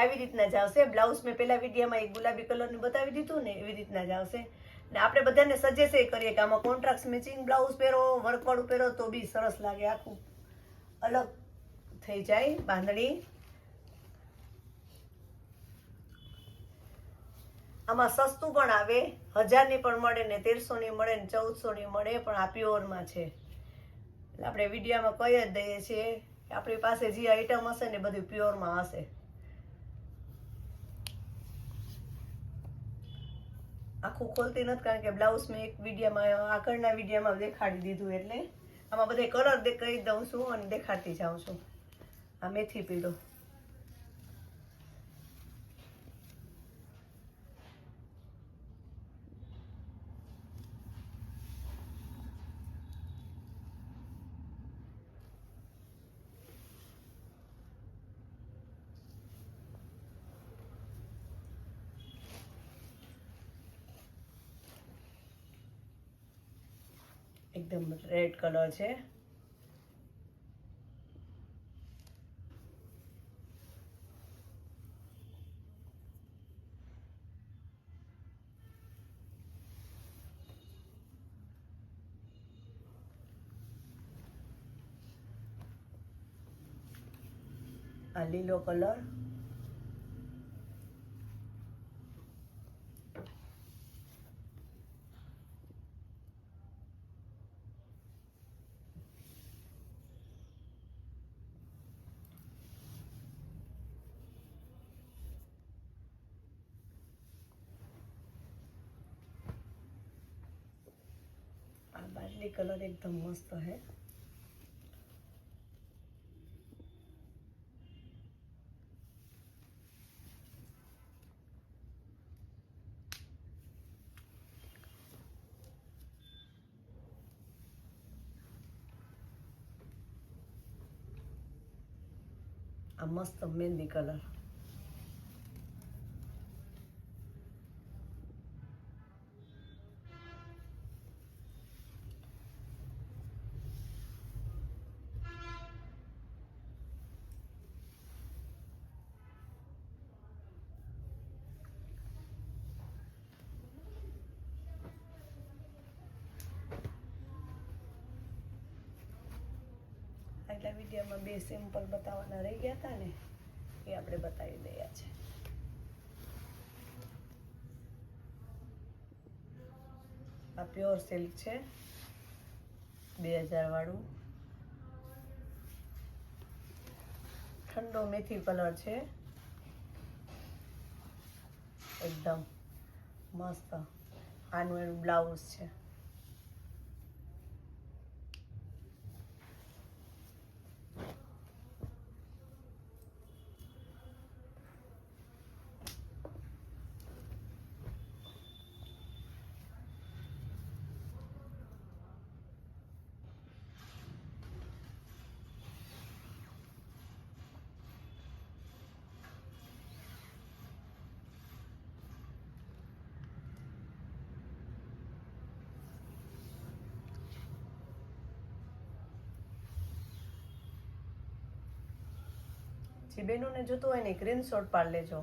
આવી રીતના જ આવશે. બ્લાઉઝ મેં પહેલા વિડીયોમાં એક ગુલાબી કલરનું બતાવી દીધું ને, એવી રીતના જ આવશે. ને આપણે બધાને સજેસ્ટ કરીએ કે આમાં કોન્ટ્રાસ્ટ મેચિંગ બ્લાઉઝ પહેરો, વર્કવાળું પહેરો તો બી સરસ લાગે, આખું અલગ થઈ જાય બાંધણી. આમાં સસ્તું પણ આવે, 1000ની પણ મળે ને 1300ની મળે ને 1400ની મળે, પણ આ પ્યોરમાં છે. એટલે આપણે વિડીયોમાં કહી જ દઈએ છીએ કે આપણી પાસે જે આઈટમ હશે ને બધું પ્યોરમાં હશે. આખું ખોલતી નથી કારણ કે બ્લાઉઝ મેં એક વિડીયોમાં આગળના વિડીયોમાં દેખાડી દીધું, એટલે આમાં બધે કલર કહી દઉં છું અને દેખાડતી જાઉં છું. આ મેથી પીળો, એકદમ રેડ કલર છે. આ લીલો કલર, बाटली कलर एकदम मस्त है. आ मस्त मेहंदी कलर, આટલા વિડીયોમાં બે સિમ્પલ બતાવવાના રહી ગયા હતા ને, એ આપણે બતાવી દયા છે. આ પ્યોર સિલ્ક છે, 2000 વાળું. ઠંડો મેથી કલર છે, એકદમ મસ્ત. આનું એનું બ્લાઉઝ છે. જે બહેનોને જોતું હોય ને સ્ક્રીનશોટ પાડી લેજો.